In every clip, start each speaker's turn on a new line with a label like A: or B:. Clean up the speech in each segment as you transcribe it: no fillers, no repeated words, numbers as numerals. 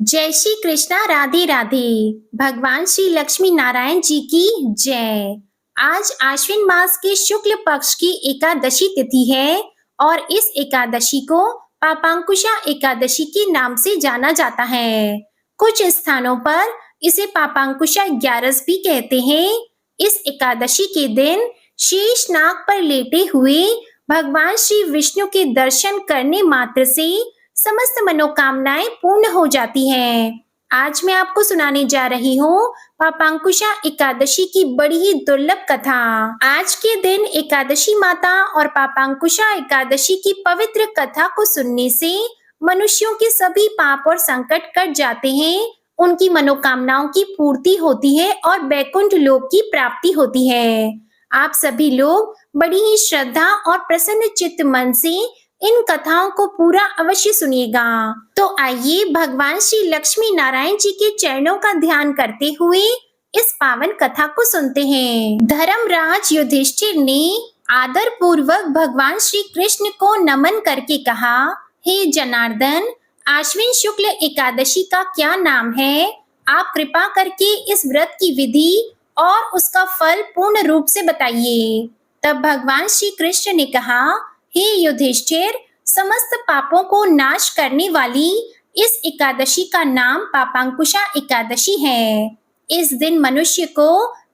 A: जय श्री कृष्णा, राधे राधे। भगवान श्री लक्ष्मी नारायण जी की जय। आज आश्विन मास के शुक्ल पक्ष की एकादशी तिथि है और इस एकादशी को पापांकुशा एकादशी के नाम से जाना जाता है। कुछ स्थानों पर इसे पापांकुशा 11 भी कहते हैं। इस एकादशी के दिन शेष नाग पर लेटे हुए भगवान श्री विष्णु के दर्शन करने मात्र से समस्त मनोकामनाएं पूर्ण हो जाती हैं। आज मैं आपको सुनाने जा रही हूँ पापांकुशा एकादशी की बड़ी ही दुर्लभ कथा। आज के दिन एकादशी माता और पापांकुशा एकादशी की पवित्र कथा को सुनने से मनुष्यों के सभी पाप और संकट कट जाते हैं, उनकी मनोकामनाओं की पूर्ति होती है और वैकुंठ लोक की प्राप्ति होती है। आप सभी लोग बड़ी ही श्रद्धा और प्रसन्न चित्त मन से इन कथाओं को पूरा अवश्य सुनिएगा। तो आइए भगवान श्री लक्ष्मी नारायण जी के चरणों का ध्यान करते हुए इस पावन कथा को सुनते हैं। धर्मराज युधिष्ठिर ने आदर पूर्वक भगवान श्री कृष्ण को नमन करके कहा, हे जनार्दन, आश्विन शुक्ल एकादशी का क्या नाम है? आप कृपा करके इस व्रत की विधि और उसका फल पूर्ण रूप से बताइए। तब भगवान श्री कृष्ण ने कहा, हे युधिष्ठिर, समस्त पापों को नाश करने वाली इस एकादशी का नाम पापांकुशा एकादशी है। इस दिन मनुष्य को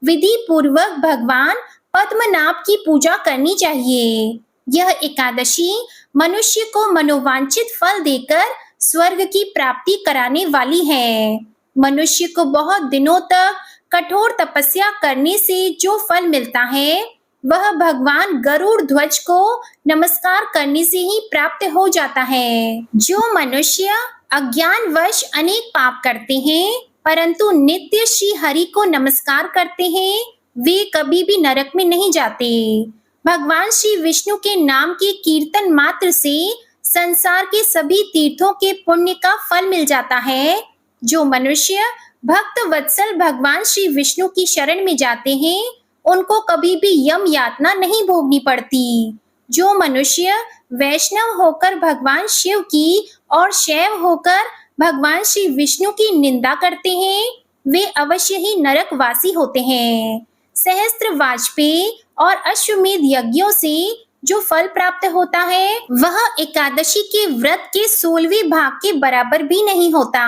A: विधि पूर्वक भगवान पद्मनाभ की पूजा करनी चाहिए। यह एकादशी मनुष्य को मनोवांछित फल देकर स्वर्ग की प्राप्ति कराने वाली है। मनुष्य को बहुत दिनों तक कठोर तपस्या करने से जो फल मिलता है वह भगवान गरुड़ ध्वज को नमस्कार करने से ही प्राप्त हो जाता है। जो मनुष्य अज्ञानवश अनेक पाप करते हैं परंतु नित्य श्री हरि को नमस्कार करते हैं, वे कभी भी नरक में नहीं जाते। भगवान श्री विष्णु के नाम के कीर्तन मात्र से संसार के सभी तीर्थों के पुण्य का फल मिल जाता है। जो मनुष्य भक्त वत्सल भगवान श्री विष्णु की शरण में जाते हैं उनको कभी भी यम यातना नहीं भोगनी पड़ती। जो मनुष्य वैष्णव होकर भगवान शिव की और शैव होकर भगवान श्री विष्णु की निंदा करते हैं वे अवश्य ही नरकवासी होते हैं। सहस्त्र वाजपेयी और अश्वमेध यज्ञों से जो फल प्राप्त होता है वह एकादशी के व्रत के 16वें भाग के बराबर भी नहीं होता।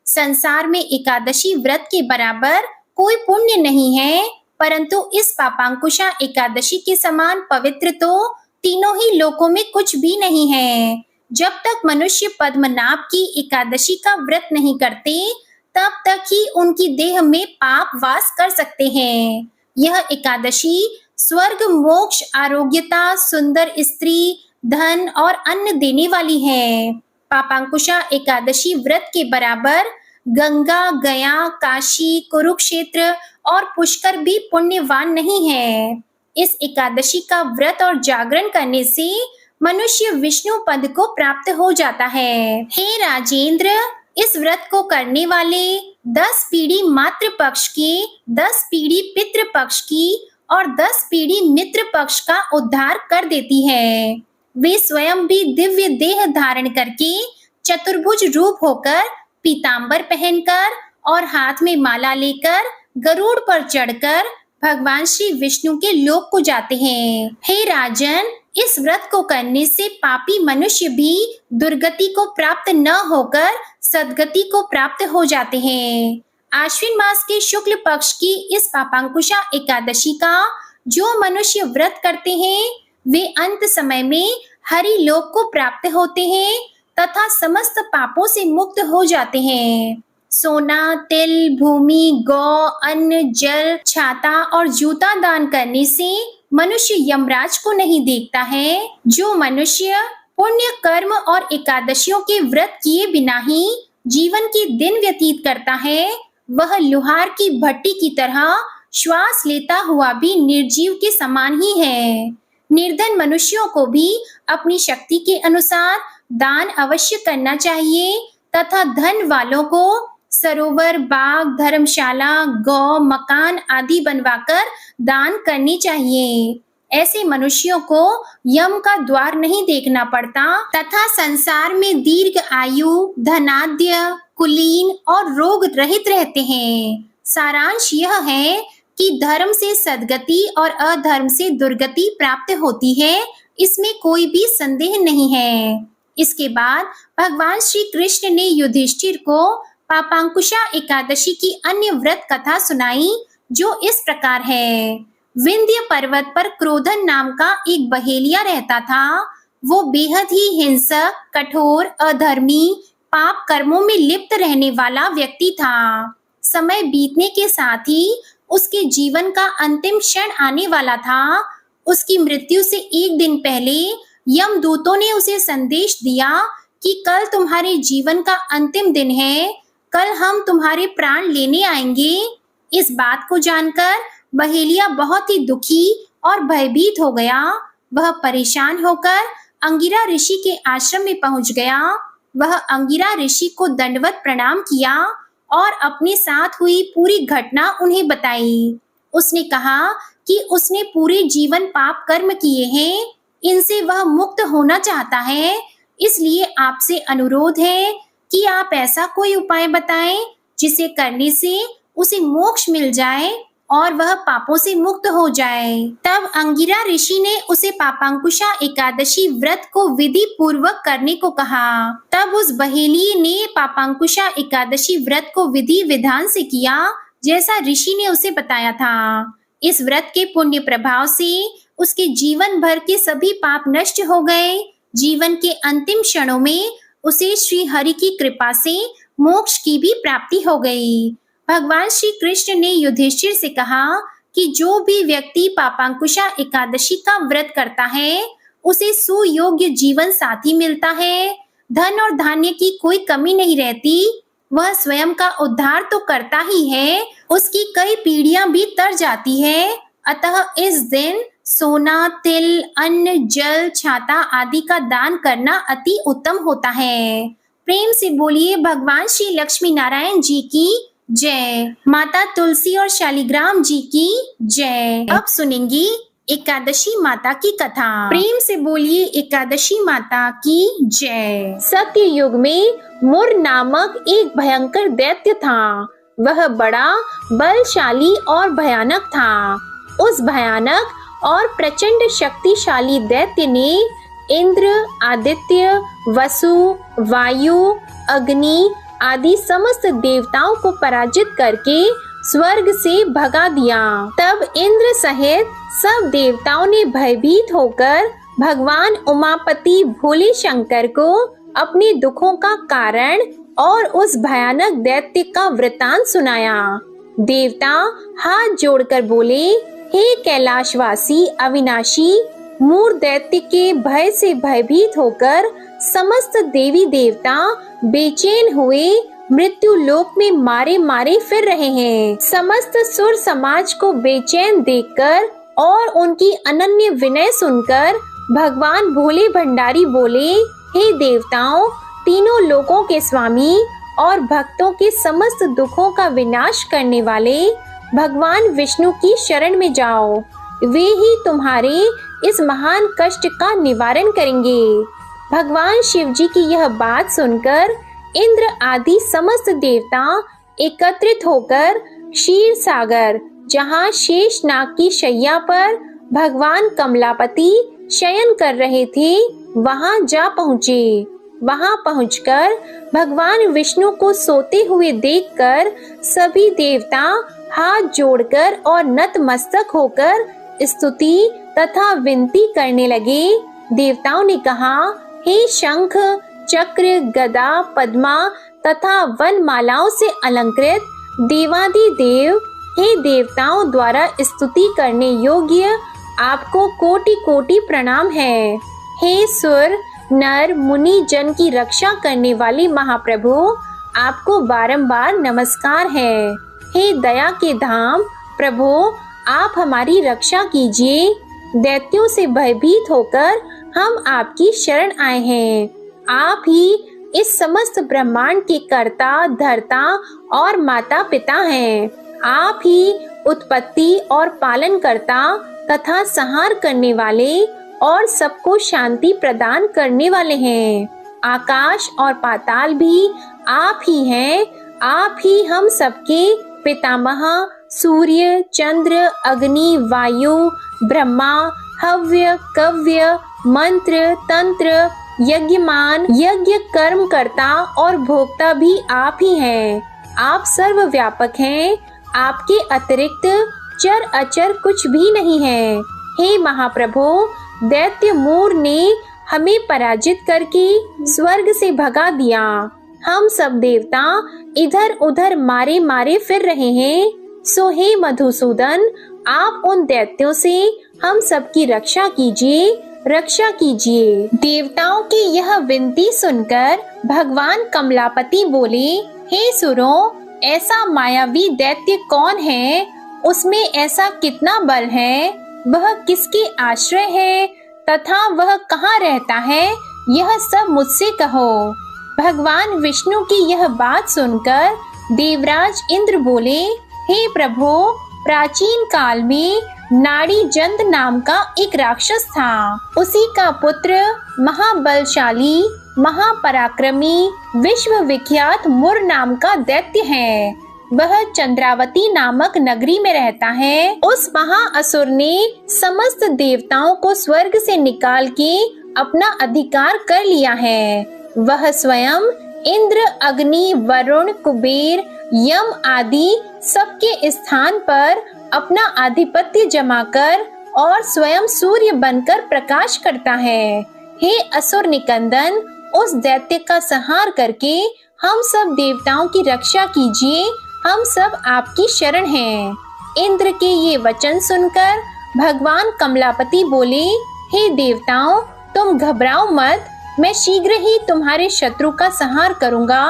A: संसार में एकादशी व्रत के बराबर कोई पुण्य नहीं है, परंतु इस पापांकुशा एकादशी के समान पवित्र तो तीनों ही लोकों में कुछ भी नहीं है। जब तक मनुष्य पद्मनाभ की एकादशी का व्रत नहीं करते तब तक ही उनकी देह में पाप वास कर सकते हैं। यह एकादशी स्वर्ग, मोक्ष, आरोग्यता, सुंदर स्त्री, धन और अन्न देने वाली है। पापांकुशा एकादशी व्रत के बराबर गंगा, गया, काशी, कुरुक्षेत्र और पुष्कर भी पुण्यवान नहीं है। इस एकादशी का व्रत और जागरण करने से मनुष्य विष्णु पद को प्राप्त हो जाता है। हे राजेंद्र, इस व्रत को करने वाले 10 पीढ़ी मातृ पक्ष के, 10 पीढ़ी पितृ पक्ष की और 10 पीढ़ी मित्र पक्ष का उद्धार कर देती है। वे स्वयं भी दिव्य देह धारण करके चतुर्भुज रूप होकर, पीतांबर पहनकर और हाथ में माला लेकर गरुड़ पर चढ़कर भगवान श्री विष्णु के लोक को जाते हैं। हे राजन, इस व्रत को करने से पापी मनुष्य भी दुर्गति को प्राप्त न होकर सद्गति को प्राप्त हो जाते हैं। आश्विन मास के शुक्ल पक्ष की इस पापांकुशा एकादशी का जो मनुष्य व्रत करते हैं वे अंत समय में हरि लोक को प्राप्त होते हैं तथा समस्त पापों से मुक्त हो जाते हैं। सोना, तिल, भूमि, गौ, अन्न, जल, छाता और जूता दान करने से मनुष्य यमराज को नहीं देखता है। जो मनुष्य पुण्य कर्म और एकादशियों के व्रत किए बिना ही जीवन के दिन व्यतीत करता है वह लोहार की भट्टी की तरह श्वास लेता हुआ भी निर्जीव के समान ही है। निर्धन मनुष्यों को भी अपनी शक्ति के अनुसार दान अवश्य करना चाहिए तथा धन वालों को सरोवर, बाग, धर्मशाला, गौ, मकान आदि बनवाकर दान करनी चाहिए। ऐसे मनुष्यों को यम का द्वार नहीं देखना पड़ता तथा संसार में दीर्घ आयु, धनाढ्य, कुलीन और रोग रहित रहते हैं। सारांश यह है कि धर्म से सद्गति और अधर्म से दुर्गति प्राप्त होती है, इसमें कोई भी संदेह नहीं है। इसके बाद भगवान श्री कृष्ण ने युधिष्ठिर को पापांकुशा एकादशी की अन्य व्रत कथा सुनाई, जो इस प्रकार है। विंध्य पर्वत पर क्रोधन नाम का एक बहेलिया रहता था। वो बेहद ही हिंसक, कठोर, अधर्मी, पाप कर्मों में लिप्त रहने वाला व्यक्ति था। समय बीतने के साथ ही उसके जीवन का अंतिम क्षण आने वाला था। उसकी मृत्यु से एक दिन पहले यमदूतों ने उसे संदेश दिया कि कल तुम्हारे जीवन का अंतिम दिन है, कल हम तुम्हारे प्राण लेने आएंगे। इस बात को जानकर बहेलिया बहुत ही दुखी और भयभीत हो गया। वह परेशान होकर अंगिरा ऋषि के आश्रम में पहुंच गया। वह अंगिरा ऋषि को दंडवत प्रणाम किया और अपने साथ हुई पूरी घटना उन्हें बताई। उसने कहा कि उसने पूरे जीवन पाप कर्म किए हैं, इनसे वह मुक्त होना चाहता है। इसलिए आपसे अनुरोध है कि आप ऐसा कोई उपाय बताएं जिसे करने से उसे मोक्ष मिल जाए और वह पापों से मुक्त हो जाए। तब अंगिरा ऋषि ने उसे पापांकुशा एकादशी व्रत को विधि पूर्वक करने को कहा। तब उस बहेलिये ने पापांकुशा एकादशी व्रत को विधि विधान से किया, जैसा ऋषि ने उसे बताया था। इस व्रत के पुण्य प्रभाव से उसके जीवन भर के सभी पाप नष्ट हो गए। जीवन के अंतिम क्षणों में उसे श्री हरि की कृपा से मोक्ष की भी प्राप्ति हो गई। भगवान श्री कृष्ण ने युधिष्ठिर से कहा कि जो भी व्यक्ति पापांकुशा एकादशी का व्रत करता है, उसे सुयोग्य जीवन साथी मिलता है। धन और धान्य की कोई कमी नहीं रहती। वह स्वयं का उद्धार तो करता ही है, उसकी कई पीढ़ियां भी तर जाती है। अतः इस दिन सोना, तिल, अन्न, जल, छाता आदि का दान करना अति उत्तम होता है। प्रेम से बोलिए भगवान श्री लक्ष्मी नारायण जी की जय। माता तुलसी और शालिग्राम जी की जय। अब सुनेंगी एकादशी माता की कथा। प्रेम से बोलिए एकादशी माता की जय। सत्य युग में मुर नामक एक भयंकर दैत्य था। वह बड़ा बलशाली और भयानक था। उस भयानक और प्रचंड शक्तिशाली दैत्य ने इंद्र, आदित्य, वसु, वायु, अग्नि आदि समस्त देवताओं को पराजित करके स्वर्ग से भगा दिया। तब इंद्र सहित सब देवताओं ने भयभीत होकर भगवान उमापति भोले शंकर को अपने दुखों का कारण और उस भयानक दैत्य का वृतांत सुनाया। देवता हाथ जोड़कर बोले, हे कैलाशवासी अविनाशी, मूर दैत्य के भय से भयभीत होकर समस्त देवी देवता बेचैन हुए मृत्यु लोक में मारे मारे फिर रहे हैं। समस्त सुर समाज को बेचैन देखकर और उनकी अनन्य विनय सुनकर भगवान भोले भंडारी बोले, हे देवताओं, तीनों लोकों के स्वामी और भक्तों के समस्त दुखों का विनाश करने वाले भगवान विष्णु की शरण में जाओ। वे ही तुम्हारे इस महान कष्ट का निवारण करेंगे। भगवान शिव जी की यह बात सुनकर इंद्र आदि समस्त देवता एकत्रित होकर क्षीर सागर, जहाँ शेषनाग की शैया पर भगवान कमलापति शयन कर रहे थे, वहां जा पहुँचे। वहां पहुंचकर भगवान विष्णु को सोते हुए देखकर सभी देवता हाथ जोड़कर और नतमस्तक होकर स्तुति तथा विनती करने लगे। देवताओं ने कहा, हे शंख, चक्र, गदा, पद्मा तथा वनमालाओं से अलंकृत देवादिदेव, हे देवताओं द्वारा स्तुति करने योग्य आपको कोटि कोटि प्रणाम है। हे सुर, नर, मुनि जन की रक्षा करने वाले महाप्रभु, आपको बारंबार नमस्कार है। हे दया के धाम प्रभु, आप हमारी रक्षा कीजिए। दैत्यों से भयभीत होकर हम आपकी शरण आए हैं। आप ही इस समस्त ब्रह्मांड के कर्ता, धर्ता और माता पिता हैं। आप ही उत्पत्ति और पालन करता तथा संहार करने वाले और सबको शांति प्रदान करने वाले हैं। आकाश और पाताल भी आप ही हैं, आप ही हम सबके पितामह, सूर्य, चंद्र, अग्नि, वायु, ब्रह्मा, हव्य, कव्य, मंत्र, तंत्र, यज्ञमान, यज्ञ कर्म करता और भोक्ता भी आप ही हैं। आप सर्वव्यापक हैं, आपके अतिरिक्त चर अचर कुछ भी नहीं है। हे महाप्रभु, दैत्य मूर ने हमें पराजित करके स्वर्ग से भगा दिया। हम सब देवता इधर उधर मारे मारे फिर रहे हैं। सो हे मधुसूदन, आप उन दैत्यों से हम सबकी रक्षा कीजिए, रक्षा कीजिए। देवताओं की यह विनती सुनकर भगवान कमलापति बोले, हे सुरों, ऐसा मायावी दैत्य कौन है? उसमें ऐसा कितना बल है? वह किसके आश्रय है तथा वह कहाँ रहता है? यह सब मुझसे कहो। भगवान विष्णु की यह बात सुनकर देवराज इंद्र बोले, हे प्रभु, प्राचीन काल में नाड़ी जंद नाम का एक राक्षस था। उसी का पुत्र महाबलशाली, महापराक्रमी, विश्व विख्यात मुर नाम का दैत्य है। वह चंद्रावती नामक नगरी में रहता है। उस महाअसुर ने समस्त देवताओं को स्वर्ग से निकाल के अपना अधिकार कर लिया है। वह स्वयं इंद्र, अग्नि, वरुण, कुबेर, यम आदि सबके स्थान पर अपना आधिपत्य जमाकर और स्वयं सूर्य बनकर प्रकाश करता है। हे असुर निकंदन, उस दैत्य का संहार करके हम सब देवताओं की रक्षा कीजिए। हम सब आपकी शरण हैं। इंद्र के ये वचन सुनकर भगवान कमलापति बोले, हे देवताओं, तुम घबराओ मत, मैं शीघ्र ही तुम्हारे शत्रु का संहार करूंगा।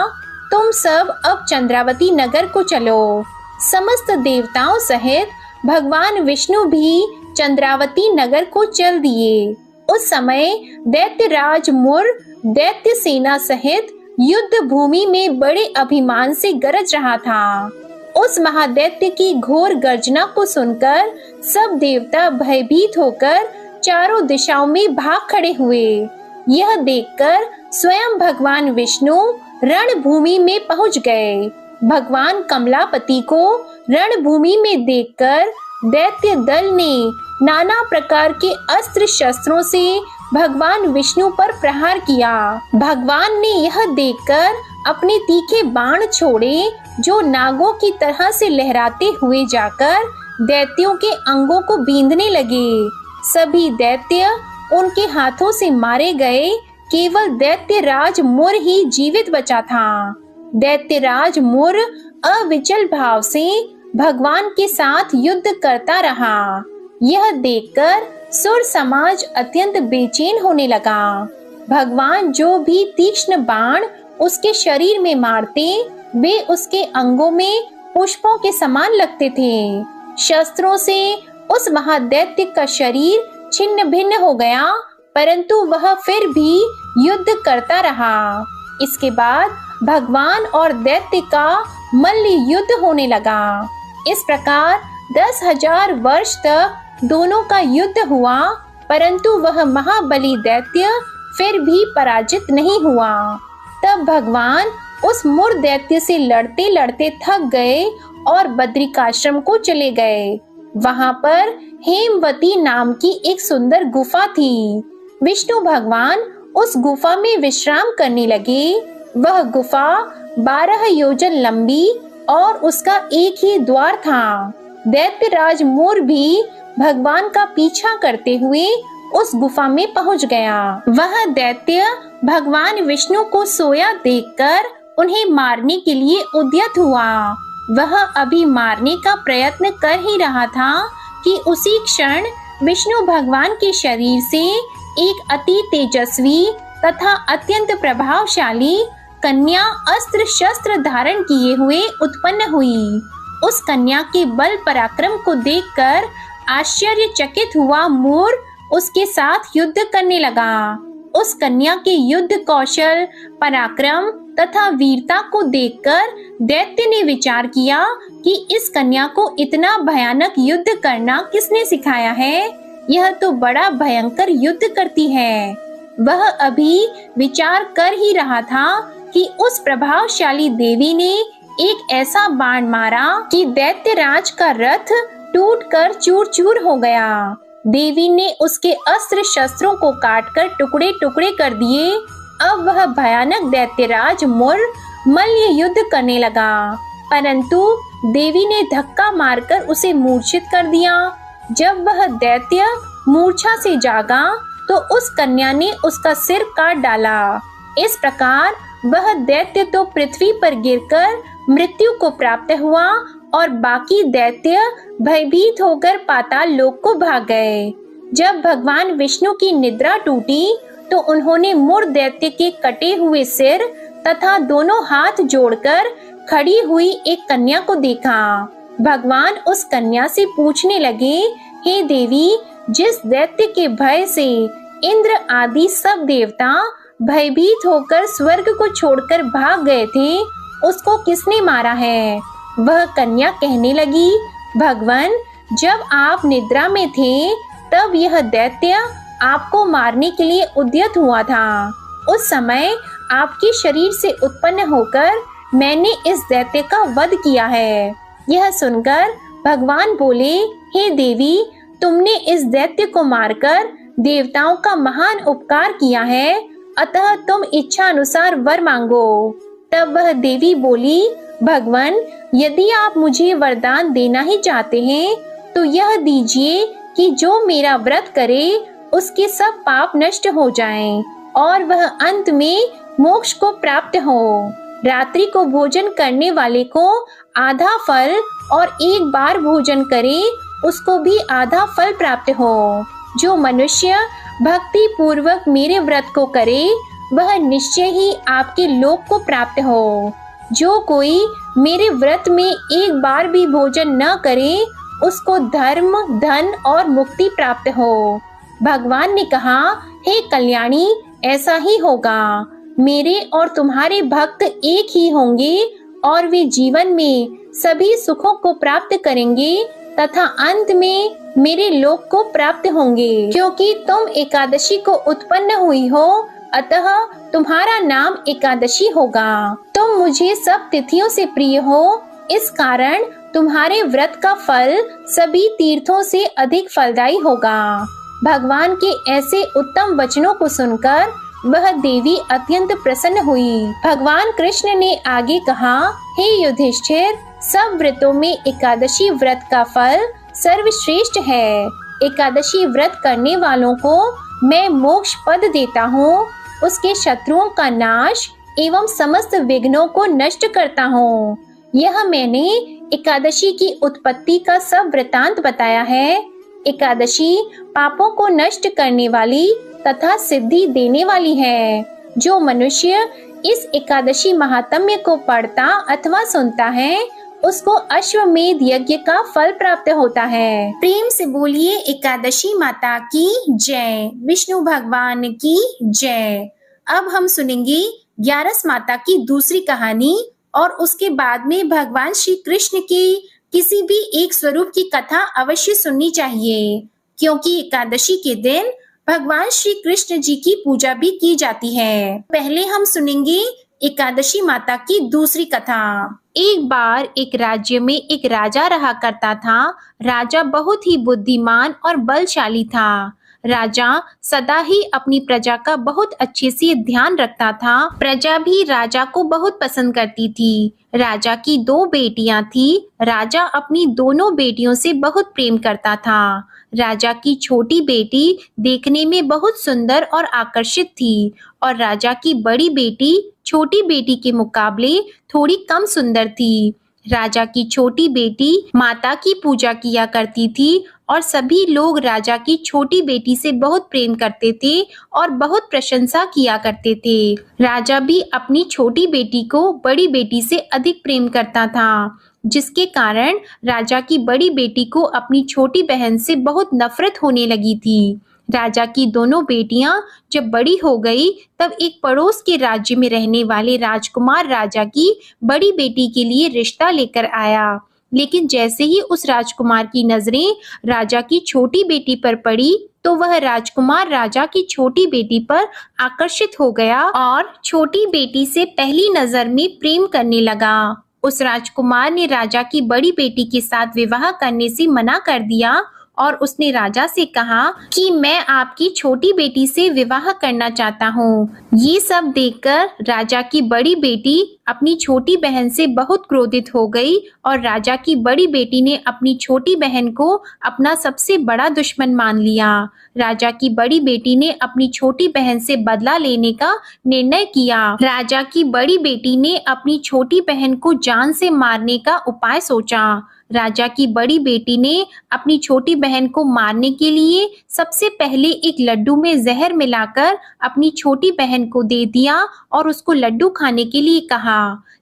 A: तुम सब अब चंद्रावती नगर को चलो। समस्त देवताओं सहित भगवान विष्णु भी चंद्रावती नगर को चल दिए। उस समय दैत्यराज मुर दैत्य सेना सहित युद्ध भूमि में बड़े अभिमान से गरज रहा था। उस महादैत्य की घोर गर्जना को सुनकर सब देवता भयभीत होकर चारों दिशाओं में भाग खड़े हुए। यह देखकर स्वयं भगवान विष्णु रणभूमि में पहुंच गए। भगवान कमलापति को रणभूमि में देखकर दैत्य दल ने नाना प्रकार के अस्त्र शस्त्रों से भगवान विष्णु पर प्रहार किया। भगवान ने यह देखकर अपने तीखे बाण छोड़े, जो नागों की तरह से लहराते हुए जाकर दैत्यों के अंगों को बींधने लगे। सभी दैत्य उनके हाथों से मारे गए। केवल दैत्यराज मुर ही जीवित बचा था। दैत्यराज मुर अविचल भाव से भगवान के साथ युद्ध करता रहा। यह देखकर सुर समाज अत्यंत बेचैन होने लगा। भगवान जो भी तीक्ष्ण बाण उसके शरीर में मारते, वे उसके अंगों में पुष्पों के समान लगते थे। शस्त्रों से उस महादैत्य का शरीर छिन्न भिन्न हो गया, परंतु वह फिर भी युद्ध करता रहा। इसके बाद भगवान और दैत्य का मल्ल युद्ध होने लगा। इस प्रकार 10,000 वर्ष तक दोनों का युद्ध हुआ, परंतु वह महाबली दैत्य फिर भी पराजित नहीं हुआ। तब भगवान उस मुर दैत्य से लड़ते लड़ते थक गए और बद्रिकाश्रम को चले गए। वहां पर हेमवती नाम की एक सुंदर गुफा थी। विष्णु भगवान उस गुफा में विश्राम करने लगे। वह गुफा 12 योजन लंबी और उसका एक ही द्वार था। दैत्यराज मुर भी भगवान का पीछा करते हुए उस गुफा में पहुंच गया। वह दैत्य भगवान विष्णु को सोया देखकर उन्हें मारने के लिए उद्यत हुआ। वह अभी मारने का प्रयत्न कर ही रहा था कि उसी क्षण विष्णु भगवान के शरीर से एक अति तेजस्वी तथा अत्यंत प्रभावशाली कन्या अस्त्र शस्त्र धारण किए हुए उत्पन्न हुई। उस कन्या के बल पराक्रम को देखकर आश्चर्यचकित हुआ मोर उसके साथ युद्ध करने लगा। उस कन्या के युद्ध कौशल, पराक्रम तथा वीरता को देखकर दैत्य ने विचार किया कि इस कन्या को इतना भयानक युद्ध करना किसने सिखाया है? यह तो बड़ा भयंकर युद्ध करती है। वह अभी विचार कर ही रहा था कि उस प्रभावशाली देवी ने एक ऐसा बाण मारा कि दैत्यराज का रथ टूटकर चूर-चूर हो गया। देवी ने उसके अस्त्र शस्त्रों को काटकर टुकड़े टुकड़े कर दिए। अब वह भयानक दैत्यराज मल्ल युद्ध करने लगा, परंतु देवी ने धक्का मारकर उसे मूर्छित कर दिया। जब वह दैत्य मूर्छा से जागा तो उस कन्या ने उसका सिर काट डाला। इस प्रकार वह दैत्य तो पृथ्वी पर गिरकर मृत्यु को प्राप्त हुआ और बाकी दैत्य भयभीत होकर पाताल लोक को भाग गए। जब भगवान विष्णु की निद्रा टूटी तो उन्होंने मूढ़ दैत्य के कटे हुए सिर तथा दोनों हाथ जोड़कर खड़ी हुई एक कन्या को देखा। भगवान उस कन्या से पूछने लगे, हे देवी, जिस दैत्य के भय से इंद्र आदि सब देवता भयभीत होकर स्वर्ग को छोड़कर भाग गए थे, उसको किसने मारा है? वह कन्या कहने लगी, भगवान, जब आप निद्रा में थे तब यह दैत्य आपको मारने के लिए उद्यत हुआ था। उस समय आपके शरीर से उत्पन्न होकर मैंने इस दैत्य का वध किया है। यह सुनकर भगवान बोले, हे देवी, तुमने इस दैत्य को मारकर देवताओं का महान उपकार किया है, अतः तुम इच्छा अनुसार वर मांगो। तब वह देवी बोली, भगवान, यदि आप मुझे वरदान देना ही चाहते हैं तो यह दीजिए कि जो मेरा व्रत करे उसके सब पाप नष्ट हो जाएं और वह अंत में मोक्ष को प्राप्त हो। रात्रि को भोजन करने वाले को आधा फल और एक बार भोजन करे उसको भी आधा फल प्राप्त हो। जो मनुष्य भक्ति पूर्वक मेरे व्रत को करे वह निश्चय ही आपके लोक को प्राप्त हो। जो कोई मेरे व्रत में एक बार भी भोजन न करे उसको धर्म, धन और मुक्ति प्राप्त हो। भगवान ने कहा, हे कल्याणी, ऐसा ही होगा। मेरे और तुम्हारे भक्त एक ही होंगे और वे जीवन में सभी सुखों को प्राप्त करेंगे तथा अंत में मेरे लोक को प्राप्त होंगे। क्योंकि तुम एकादशी को उत्पन्न हुई हो, अतः तुम्हारा नाम एकादशी होगा। तुम मुझे सब तिथियों से प्रिय हो, इस कारण तुम्हारे व्रत का फल सभी तीर्थों से अधिक फलदायी होगा। भगवान के ऐसे उत्तम वचनों को सुनकर वह देवी अत्यंत प्रसन्न हुई। भगवान कृष्ण ने आगे कहा, हे युधिष्ठिर, सब व्रतों में एकादशी व्रत का फल सर्वश्रेष्ठ है। एकादशी व्रत करने वालों को मैं मोक्ष पद देता हूँ, उसके शत्रुओं का नाश एवं समस्त विघ्नों को नष्ट करता हूँ। यह मैंने एकादशी की उत्पत्ति का सब वृतांत बताया है। एकादशी पापों को नष्ट करने वाली तथा सिद्धि देने वाली है। जो मनुष्य इस एकादशी महात्म्य को पढ़ता अथवा सुनता है उसको अश्वमेध यज्ञ का फल प्राप्त होता है। प्रेम से बोलिए एकादशी माता की जय, विष्णु भगवान की जय। अब हम सुनेंगे 11 माता की दूसरी कहानी और उसके बाद में भगवान श्री कृष्ण की किसी भी एक स्वरूप की कथा अवश्य सुननी चाहिए, क्योंकि एकादशी के दिन भगवान श्री कृष्ण जी की पूजा भी की जाती है। पहले हम सुनेंगे एकादशी माता की दूसरी कथा। एक बार एक राज्य में एक राजा रहा करता था। राजा बहुत ही बुद्धिमान और बलशाली था। राजा सदा ही अपनी प्रजा का बहुत अच्छे से ध्यान रखता था। प्रजा भी राजा को बहुत पसंद करती थी। राजा की 2 बेटियां थी। राजा अपनी दोनों बेटियों से बहुत प्रेम करता था। राजा की छोटी बेटी देखने में बहुत सुंदर और आकर्षित थी और राजा की बड़ी बेटी छोटी बेटी के मुकाबले थोड़ी कम सुंदर थी। राजा की छोटी बेटी माता की पूजा किया करती थी और सभी लोग राजा की छोटी बेटी से बहुत प्रेम करते थे और बहुत प्रशंसा किया करते थे। राजा भी अपनी छोटी बेटी को बड़ी बेटी से अधिक प्रेम करता था, जिसके कारण राजा की बड़ी बेटी को अपनी छोटी बहन से बहुत नफरत होने लगी थी। राजा की दोनों बेटियां जब बड़ी हो गई तब एक पड़ोस के राज्य में रहने वाले राजकुमार राजा की बड़ी बेटी के लिए रिश्ता लेकर आया। लेकिन जैसे ही उस राजकुमार की नजरें राजा की छोटी बेटी पर पड़ी तो वह राजकुमार राजा की छोटी बेटी पर आकर्षित हो गया और छोटी बेटी से पहली नजर में प्रेम करने लगा। उस राजकुमार ने राजा की बड़ी बेटी के साथ विवाह करने से मना कर दिया और उसने राजा से कहा कि मैं आपकी छोटी बेटी से विवाह करना चाहता हूँ। ये सब देखकर राजा की बड़ी बेटी अपनी छोटी बहन से बहुत क्रोधित हो गई और राजा की बड़ी बेटी ने अपनी छोटी बहन को अपना सबसे बड़ा दुश्मन मान लिया। राजा की बड़ी बेटी ने अपनी छोटी बहन से बदला लेने का निर्णय किया। राजा की बड़ी बेटी ने अपनी छोटी बहन को जान से मारने का उपाय सोचा। राजा की बड़ी बेटी ने अपनी छोटी बहन को मारने के लिए सबसे पहले एक लड्डू में जहर मिलाकर अपनी छोटी बहन को दे दिया और उसको लड्डू खाने के लिए कहा।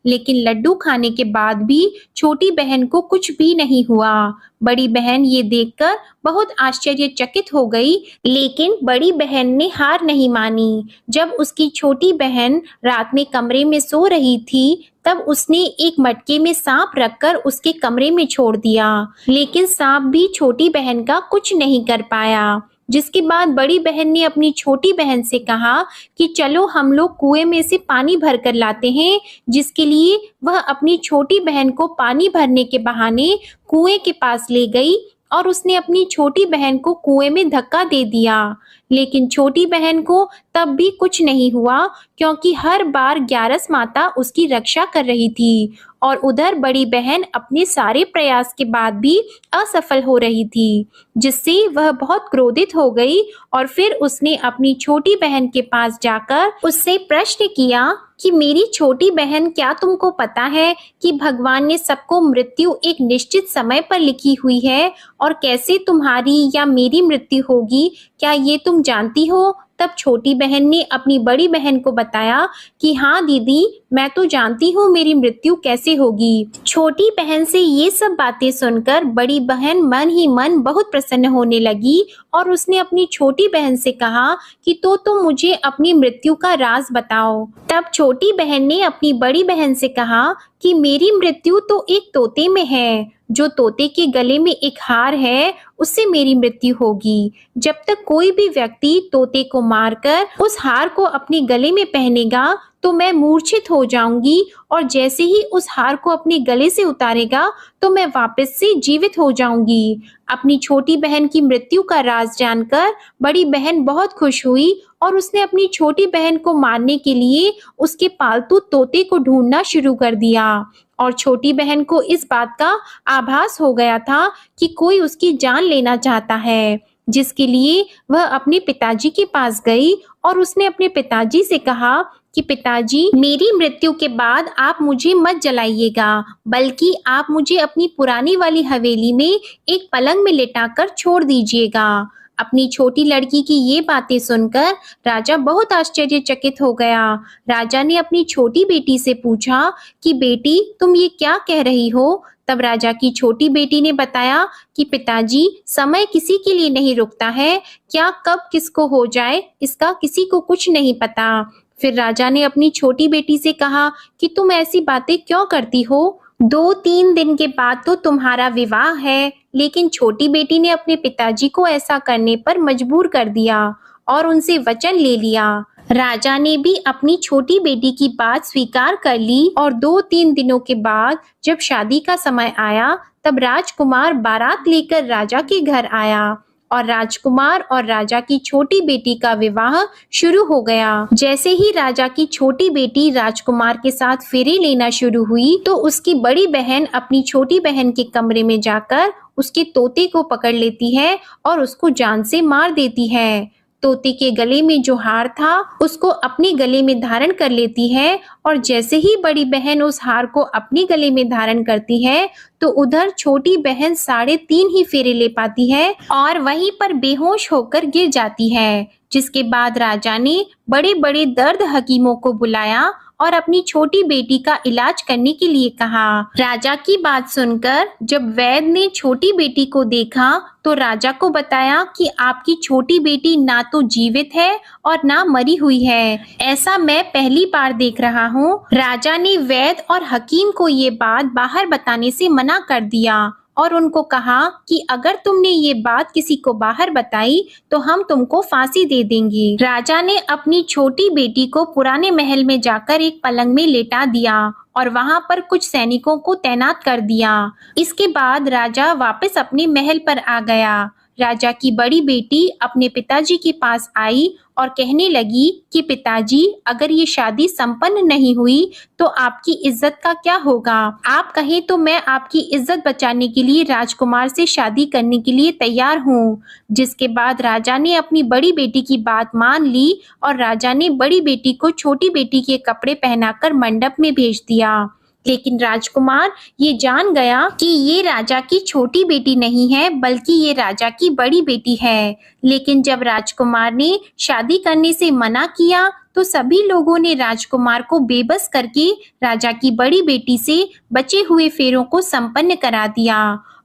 A: लेकिन लड्डू खाने के बाद भी छोटी बहन को कुछ भी नहीं हुआ। बड़ी बहन ये देखकर बहुत आश्चर्यचकित हो गई, लेकिन बड़ी बहन ने हार नहीं मानी। जब उसकी छोटी बहन रात में कमरे में सो रही थी, तब उसने एक मटके में सांप रखकर उसके कमरे में छोड़ दिया, लेकिन सांप भी छोटी बहन का कुछ नहीं कर पाया। जिसके बाद बड़ी बहन ने अपनी छोटी बहन से कहा कि चलो हम लोग कुएं में से पानी भर कर लाते हैं, जिसके लिए वह अपनी छोटी बहन को पानी भरने के बहाने कुएं के पास ले गई और उसने अपनी छोटी बहन को कुएं में धक्का दे दिया। लेकिन छोटी बहन को तब भी कुछ नहीं हुआ, क्योंकि हर बार ग्यारस माता उसकी रक्षा कर रही थी और उधर बड़ी बहन अपने सारे प्रयास के बाद भी असफल हो रही थी, जिससे वह बहुत क्रोधित हो गई और फिर उसने अपनी छोटी बहन के पास जाकर उससे प्रश्न किया कि मेरी छोटी बहन, क्या तुमको पता है कि भगवान ने सबको मृत्यु एक निश्चित समय पर लिखी हुई है और कैसे तुम्हारी या मेरी मृत्यु होगी, क्या ये तुम जानती हो? तब छोटी बहन ने अपनी बड़ी बहन को बताया कि हाँ दीदी, मैं तो जानती हूँ मेरी मृत्यु कैसे होगी। छोटी बहन से ये सब बातें सुनकर बड़ी बहन मन ही मन बहुत प्रसन्न होने लगी और उसने अपनी छोटी बहन से कहा कि तो तुम मुझे अपनी मृत्यु का राज बताओ। तब छोटी बहन ने अपनी बड़ी बहन से कहा कि मेरी मृत्यु तो एक तोते में है, जो तोते के गले में एक हार है, उससे मेरी मृत्यु होगी। जब तक कोई भी व्यक्ति तोते को मारकर उस हार को अपने गले में पहनेगा तो मैं मूर्छित हो जाऊंगी और जैसे ही उस हार को अपने गले से उतारेगा तो मैं वापस से जीवित हो जाऊंगी। अपनी छोटी बहन की मृत्यु का राज जानकर बड़ी बहन बहुत खुश हुई और उसने अपनी छोटी बहन को मारने के लिए उसके पालतू तोते को ढूंढना शुरू कर दिया और छोटी बहन को इस बात का आभास हो गया था कि कोई उसकी जान लेना चाहता है, जिसके लिए वह अपने पिताजी के पास गई और उसने अपने पिताजी से कहा कि पिताजी, मेरी मृत्यु के बाद आप मुझे मत जलाइएगा, बल्कि आप मुझे अपनी पुरानी वाली हवेली में एक पलंग में लिटाकर छोड़ दीजिएगा। अपनी छोटी लड़की की ये बातें सुनकर राजा बहुत आश्चर्यचकित हो गया। राजा ने अपनी छोटी बेटी से पूछा कि बेटी, तुम ये क्या कह रही हो? तब राजा की छोटी बेटी ने बताया कि पिताजी, समय किसी के लिए नहीं रुकता है, क्या कब किसको हो जाए इसका किसी को कुछ नहीं पता। फिर राजा ने अपनी छोटी बेटी से कहा कि तुम ऐसी बातें क्यों करती हो? 2-3 दिन के बाद तो तुम्हारा विवाह है। लेकिन छोटी बेटी ने अपने पिताजी को ऐसा करने पर मजबूर कर दिया और उनसे वचन ले लिया। राजा ने भी अपनी छोटी बेटी की बात स्वीकार कर ली और 2-3 दिनों के बाद जब शादी का समय आया, तब राजकुमार बारात लेकर राजा के घर आया और राजकुमार और राजा की छोटी बेटी का विवाह शुरू हो गया। जैसे ही राजा की छोटी बेटी राजकुमार के साथ फेरे लेना शुरू हुई, तो उसकी बड़ी बहन अपनी छोटी बहन के कमरे में जाकर उसके तोते को पकड़ लेती है और उसको जान से मार देती है। तोते के गले में जो हार था उसको अपने गले में धारण कर लेती है और जैसे ही बड़ी बहन उस हार को अपने गले में धारण करती है, तो उधर छोटी बहन 3.5 ही फेरे ले पाती है और वहीं पर बेहोश होकर गिर जाती है। जिसके बाद राजा ने बड़े बड़े दर्द हकीमों को बुलाया और अपनी छोटी बेटी का इलाज करने के लिए कहा। राजा की बात सुनकर जब वैद्य ने छोटी बेटी को देखा, तो राजा को बताया कि आपकी छोटी बेटी ना तो जीवित है और ना मरी हुई है। ऐसा मैं पहली बार देख रहा हूँ। राजा ने वैद्य और हकीम को ये बात बाहर बताने से मना कर दिया और उनको कहा कि अगर तुमने ये बात किसी को बाहर बताई तो हम तुमको फांसी दे देंगे। राजा ने अपनी छोटी बेटी को पुराने महल में जाकर एक पलंग में लेटा दिया और वहां पर कुछ सैनिकों को तैनात कर दिया। इसके बाद राजा वापस अपने महल पर आ गया। राजा की बड़ी बेटी अपने पिताजी के पास आई और कहने लगी कि पिताजी, अगर ये शादी संपन्न नहीं हुई तो आपकी इज्जत का क्या होगा? आप कहें तो मैं आपकी इज्जत बचाने के लिए राजकुमार से शादी करने के लिए तैयार हूँ। जिसके बाद राजा ने अपनी बड़ी बेटी की बात मान ली और राजा ने बड़ी बेटी को छोटी बेटी के कपड़े पहनाकर मंडप में भेज दिया। लेकिन राजकुमार ये जान गया कि ये राजा की छोटी बेटी नहीं है, बल्कि ये राजा की बड़ी बेटी है। लेकिन जब राजकुमार ने शादी करने से मना किया तो सभी लोगों ने राजकुमार को बेबस करके राजा की बड़ी बेटी से बचे हुए फेरों को संपन्न करा दिया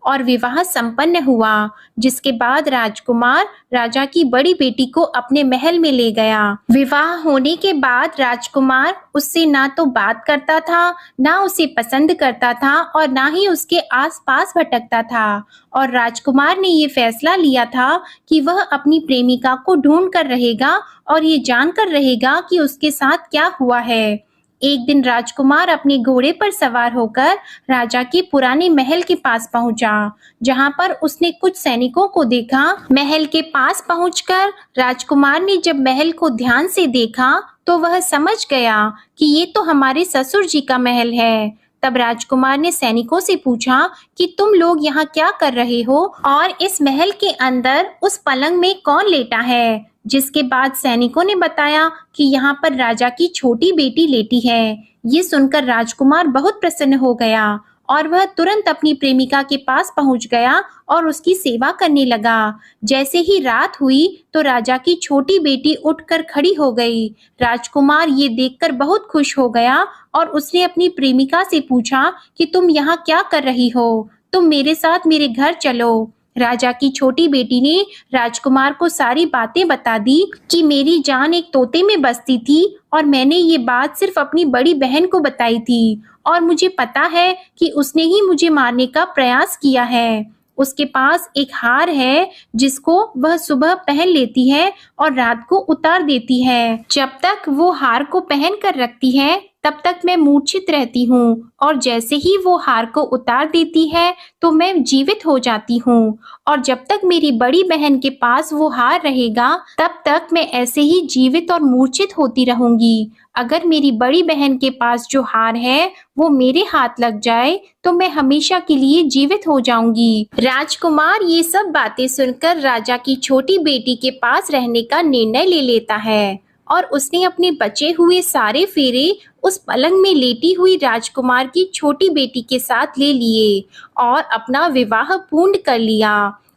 A: और विवाह संपन्न हुआ। जिसके बाद राजकुमार राजा की बड़ी बेटी को अपने महल में ले गया। विवाह होने के बाद राजकुमार उससे ना तो बात करता था, ना उसे पसंद करता था और ना ही उसके आसपास भटकता था। और राजकुमार ने ये फैसला लिया था कि वह अपनी प्रेमिका को ढूंढ कर रहेगा और ये जानकर रहेगा कि उसके साथ क्या हुआ है। एक दिन राजकुमार अपने घोड़े पर सवार होकर राजा के पुराने महल के पास पहुंचा, जहां पर उसने कुछ सैनिकों को देखा। महल के पास पहुंचकर राजकुमार ने जब महल को ध्यान से देखा तो वह समझ गया कि ये तो हमारे ससुर जी का महल है। तब राजकुमार ने सैनिकों से पूछा कि तुम लोग यहाँ क्या कर रहे हो और इस महल के अंदर उस पलंग में कौन लेटा है? जिसके बाद सैनिकों ने बताया कि यहाँ पर राजा की छोटी बेटी लेटी है। ये सुनकर राजकुमार बहुत प्रसन्न हो गया और वह तुरंत अपनी प्रेमिका के पास पहुंच गया और उसकी सेवा करने लगा। जैसे ही रात हुई तो राजा की छोटी बेटी उठकर खड़ी हो गई। राजकुमार ये देखकर बहुत खुश हो गया और उसने अपनी प्रेमिका से पूछा कि तुम यहाँ क्या कर रही हो? तुम मेरे साथ मेरे घर चलो। राजा की छोटी बेटी ने राजकुमार को सारी बातें बता दी कि मेरी जान एक तोते में बसती थी और मैंने ये बात सिर्फ अपनी बड़ी बहन को बताई थी और मुझे पता है कि उसने ही मुझे मारने का प्रयास किया है। उसके पास एक हार है जिसको वह सुबह पहन लेती है और रात को उतार देती है। जब तक वो हार को पहन कर रखती है तब तक मैं मूर्छित रहती हूँ और जैसे ही वो हार को उतार देती है तो मैं जीवित हो जाती हूँ और जब तक मेरी बड़ी बहन के पास वो हार रहेगा तब तक मैं ऐसे ही जीवित और मूर्छित होती रहूंगी। अगर मेरी बड़ी बहन के पास जो हार है वो मेरे हाथ लग जाए तो मैं हमेशा के लिए जीवित हो जाऊंगी। राजकुमार ये सब बातें सुनकर राजा की छोटी बेटी के पास रहने का निर्णय ले लेता है और उसने अपने बचे हुए सारे फेरे उस पलंग में लेटी हुई राजकुमार की छोटी बेटी के साथ ले लिए और अपना विवाह पूर्ण कर लिया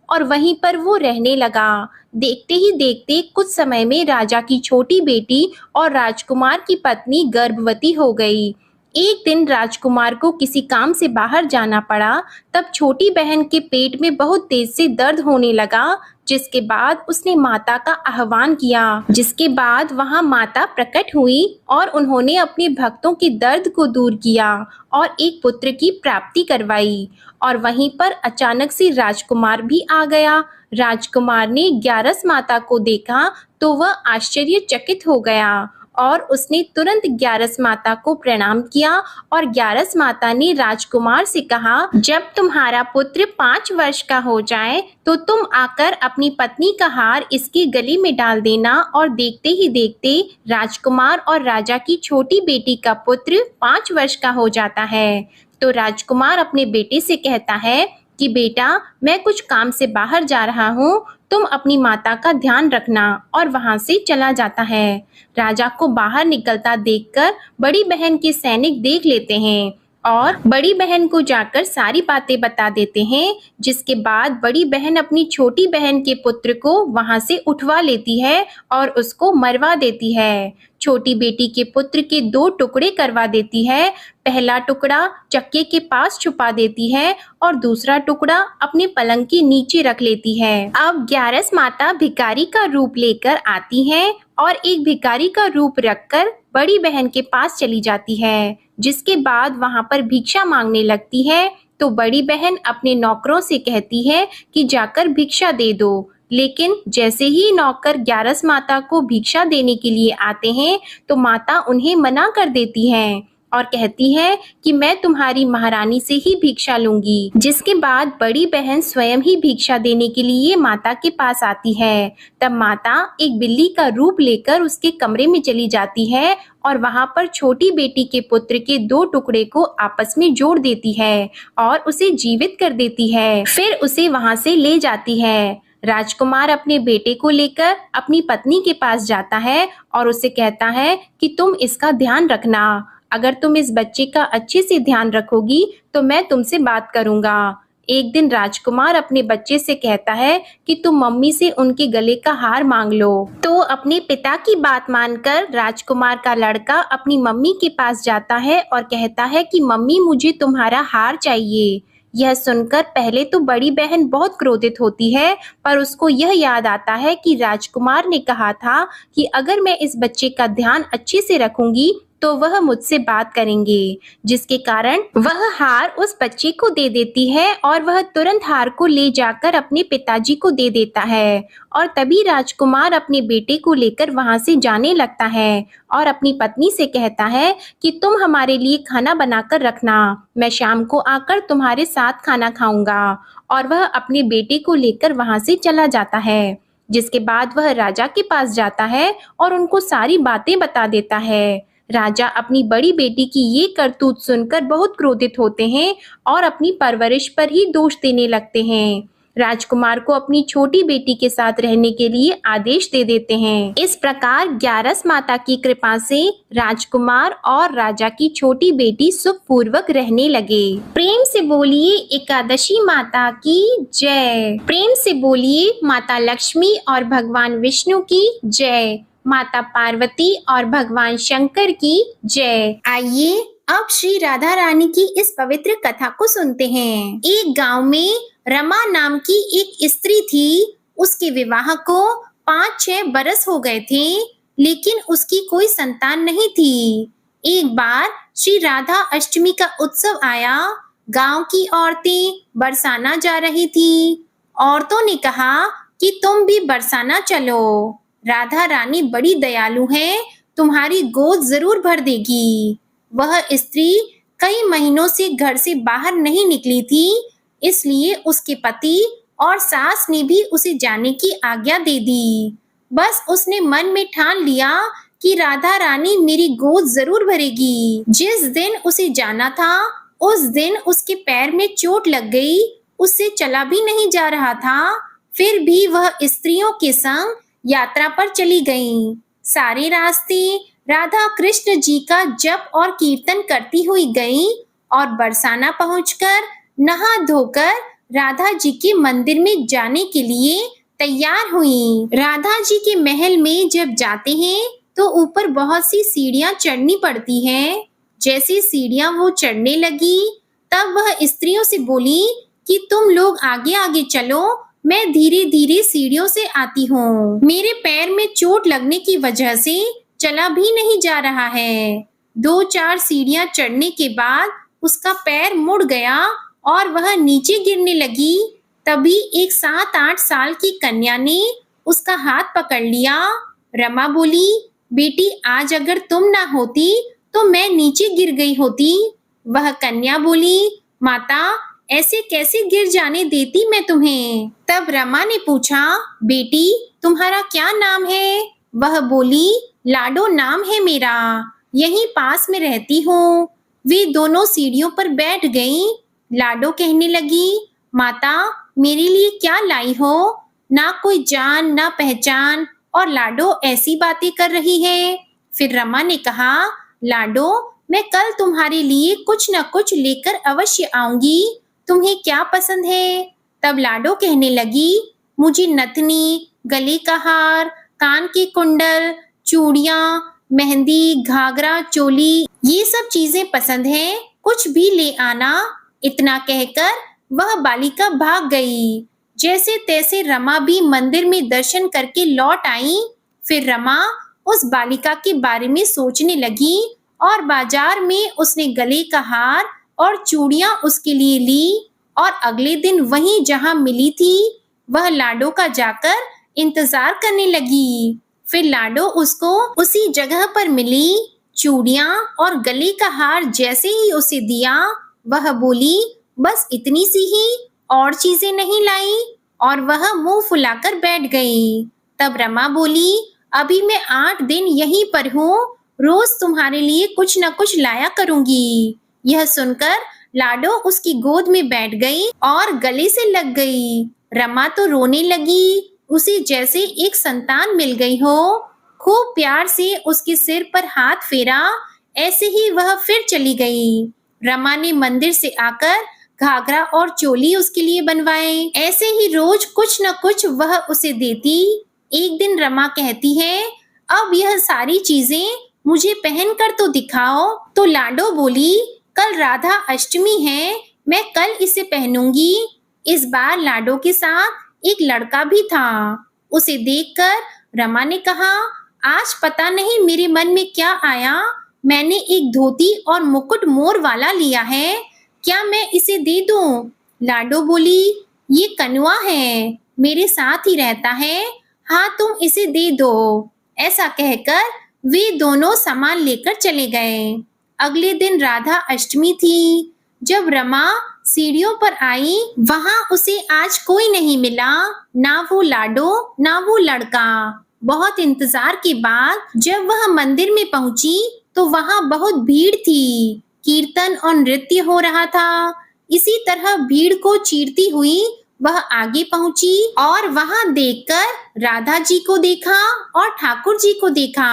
A: और वहीं पर वो रहने लगा। देखते ही देखते कुछ समय में राजा की छोटी बेटी और राजकुमार की पत्नी गर्भवती हो गई। एक दिन राजकुमार को किसी काम से बाहर जाना पड़ा। तब छोटी बहन के पेट में बहुत तेज से दर्द होने लगा, जिसके बाद उसने माता का आह्वान किया। जिसके बाद वहां माता प्रकट हुई और उन्होंने अपने भक्तों के दर्द को दूर किया और एक पुत्र की प्राप्ति करवाई। और वहीं पर अचानक से राजकुमार भी आ गया। राजकुमार ने ग्यारस माता को देखा तो वह आश्चर्यचकित हो गया और उसने तुरंत ग्यारस माता को प्रणाम किया और ग्यारस माता ने राजकुमार से कहा, जब तुम्हारा पुत्र 5 वर्ष का हो जाए तो तुम आकर अपनी पत्नी का हार इसके गले में डाल देना। और देखते ही देखते राजकुमार और राजा की छोटी बेटी का पुत्र 5 वर्ष का हो जाता है। तो राजकुमार अपने बेटे से कहता है कि बेटा, मैं कुछ काम से बाहर जा रहा हूँ, तुम अपनी माता का ध्यान रखना, और वहां से चला जाता है। राजा को बाहर निकलता देखकर बड़ी बहन के सैनिक देख लेते हैं और बड़ी बहन को जाकर सारी बातें बता देते हैं। जिसके बाद बड़ी बहन अपनी छोटी बहन के पुत्र को वहां से उठवा लेती है और उसको मरवा देती है। छोटी बेटी के पुत्र के 2 टुकड़े करवा देती है। पहला टुकड़ा चक्के के पास छुपा देती है और दूसरा टुकड़ा अपने पलंग के नीचे रख लेती है। अब ग्यारस माता भिखारी का रूप लेकर आती है और एक भिखारी का रूप रखकर बड़ी बहन के पास चली जाती है। जिसके बाद वहां पर भिक्षा मांगने लगती है। तो बड़ी बहन अपने नौकरों से कहती है कि जाकर भिक्षा दे दो। लेकिन जैसे ही नौकर ग्यारस माता को भिक्षा देने के लिए आते हैं तो माता उन्हें मना कर देती हैं और कहती है कि मैं तुम्हारी महारानी से ही भिक्षा लूंगी। जिसके बाद बड़ी बहन स्वयं ही भिक्षा देने के लिए माता के पास आती है। तब माता एक बिल्ली का रूप लेकर उसके कमरे में चली जाती है और वहां पर छोटी बेटी के पुत्र के 2 टुकड़े को आपस में जोड़ देती है और उसे जीवित कर देती है। फिर उसे वहां से ले जाती है। राजकुमार अपने बेटे को लेकर अपनी पत्नी के पास जाता है और उसे कहता है कि तुम इसका ध्यान रखना। अगर तुम इस बच्चे का अच्छे से ध्यान रखोगी तो मैं तुमसे बात करूंगा। एक दिन राजकुमार अपने बच्चे से कहता है कि तुम मम्मी से उनके गले का हार मांग लो। तो अपने पिता की बात मानकर राजकुमार का लड़का अपनी मम्मी के पास जाता है और कहता है कि मम्मी मुझे तुम्हारा हार चाहिए। यह सुनकर पहले तो बड़ी बहन बहुत क्रोधित होती है, पर उसको यह याद आता है कि राजकुमार ने कहा था कि अगर मैं इस बच्चे का ध्यान अच्छे से रखूंगी तो वह मुझसे बात करेंगे, जिसके कारण वह हार उस बच्चे को दे देती है और वह तुरंत हार को ले जाकर अपने पिताजी को दे देता है। और तभी राजकुमार अपने बेटे को लेकर वहां से जाने लगता है और अपनी पत्नी से कहता है कि तुम हमारे लिए खाना बनाकर रखना, मैं शाम को आकर तुम्हारे साथ खाना खाऊंगा। और वह अपने बेटे को लेकर वहां से चला जाता है। जिसके बाद वह राजा के पास जाता है और उनको सारी बातें बता देता है। राजा अपनी बड़ी बेटी की ये करतूत सुनकर बहुत क्रोधित होते हैं और अपनी परवरिश पर ही दोष देने लगते हैं। राजकुमार को अपनी छोटी बेटी के साथ रहने के लिए आदेश दे देते हैं। इस प्रकार ग्यारस माता की कृपा से राजकुमार और राजा की छोटी बेटी सुखपूर्वक रहने लगे। प्रेम से बोलिए एकादशी माता की जय। प्रेम से बोलिए माता लक्ष्मी और भगवान विष्णु की जय। माता पार्वती और भगवान शंकर की जय। आइए अब श्री राधा रानी की इस पवित्र कथा को सुनते हैं। एक गांव में रमा नाम की एक स्त्री थी। उसके विवाह को 5-6 बरस हो गए थे, लेकिन उसकी कोई संतान नहीं थी। एक बार श्री राधा अष्टमी का उत्सव आया। गांव की औरतें बरसाना जा रही थी। औरतों ने कहा कि तुम भी बरसाना चलो, राधा रानी बड़ी दयालु है, तुम्हारी गोद जरूर भर देगी। वह स्त्री कई महीनों से घर से बाहर नहीं निकली थी, इसलिए उसके पति और सास ने भी उसे जाने की आज्ञा दे दी। बस उसने मन में ठान लिया कि राधा रानी मेरी गोद जरूर भरेगी। जिस दिन उसे जाना था उस दिन उसके पैर में चोट लग गई, उससे चला भी नहीं जा रहा था। फिर भी वह स्त्रियों के संग यात्रा पर चली गईं। सारे रास्ते राधा कृष्ण जी का जप और कीर्तन करती हुई गईं और बरसाना पहुंचकर नहा धोकर राधा जी के मंदिर में जाने के लिए तैयार हुई। राधा जी के महल में जब जाते हैं तो ऊपर बहुत सी सीढ़ियां चढ़नी पड़ती हैं। जैसे सीढ़ियां वो चढ़ने लगी तब वह स्त्रियों से बोली कि तुम लोग आगे आगे चलो, मैं धीरे धीरे सीढ़ियों से आती हूँ। मेरे पैर में चोट लगने की वजह से चला भी नहीं जा रहा है। 2-4 सीढ़ियां चढ़ने के बाद उसका पैर मुड़ गया और वह नीचे गिरने लगी। तभी एक 7-8 साल की कन्या ने उसका हाथ पकड़ लिया। रमा बोली, बेटी आज अगर तुम ना होती तो मैं नीचे गिर गई होती। वह कन्या बोली, माता ऐसे कैसे गिर जाने देती मैं तुम्हें। तब रमा ने पूछा, बेटी तुम्हारा क्या नाम है? वह बोली, लाडो नाम है मेरा, यहीं पास में रहती हूँ। वे दोनों सीढ़ियों पर बैठ गईं। लाडो कहने लगी, माता मेरे लिए क्या लाई हो? ना कोई जान ना पहचान और लाडो ऐसी बातें कर रही है। फिर रमा ने कहा, लाडो मैं कल तुम्हारे लिए कुछ न कुछ लेकर अवश्य आऊंगी, तुम्हें क्या पसंद है? तब लाडो कहने लगी, मुझे नथनी, गले का हार, कान के कुंडल, चूड़ियां, मेहंदी, घाघरा, चोली, ये सब चीजें पसंद हैं, कुछ भी ले आना। इतना कहकर वह बालिका भाग गई। जैसे तैसे रमा भी मंदिर में दर्शन करके लौट आई। फिर रमा उस बालिका के बारे में सोचने लगी और बाजार में उसने गले का हार, और चूड़ियां उसके लिए ली और अगले दिन वहीं जहां मिली थी वह लाडो का जाकर इंतजार करने लगी। फिर लाडो उसको उसी जगह पर मिली। चूड़ियां और गले का हार जैसे ही उसे दिया वह बोली, बस इतनी सी ही, और चीजें नहीं लाई, और वह मुंह फुलाकर बैठ गई। तब रमा बोली, अभी मैं 8 दिन यहीं पर हूँ, रोज तुम्हारे लिए कुछ न कुछ लाया करूंगी। यह सुनकर लाडो उसकी गोद में बैठ गई और गले से लग गई। रमा तो रोने लगी, उसे जैसे एक संतान मिल गई हो। खूब प्यार से उसके सिर पर हाथ फेरा, ऐसे ही वह फिर चली गई। रमा ने मंदिर से आकर घाघरा और चोली उसके लिए बनवाए। ऐसे ही रोज कुछ न कुछ वह उसे देती। एक दिन रमा कहती है, अब यह सारी चीजें मुझे पहन कर तो दिखाओ। तो लाडो बोली, कल राधा अष्टमी है, मैं कल इसे पहनूंगी। इस बार लाडो के साथ एक लड़का भी था। उसे देखकर रमा ने कहा, आज पता नहीं मेरे मन में क्या आया, मैंने एक धोती और मुकुट मोर वाला लिया है, क्या मैं इसे दे दूं? लाडो बोली, ये कनुआ है, मेरे साथ ही रहता है, हाँ तुम इसे दे दो। ऐसा कहकर वे दोनों सामान लेकर चले गए। अगले दिन राधा अष्टमी थी। जब रमा सीढ़ियों पर आई, वहां उसे आज कोई नहीं मिला, ना वो लाडो ना वो लड़का। बहुत इंतजार के बाद जब वह मंदिर में पहुंची तो वहां बहुत भीड़ थी। कीर्तन और नृत्य हो रहा था। इसी तरह भीड़ को चीरती हुई वह आगे पहुंची और वहां देखकर राधा जी को देखा और ठाकुर जी को देखा।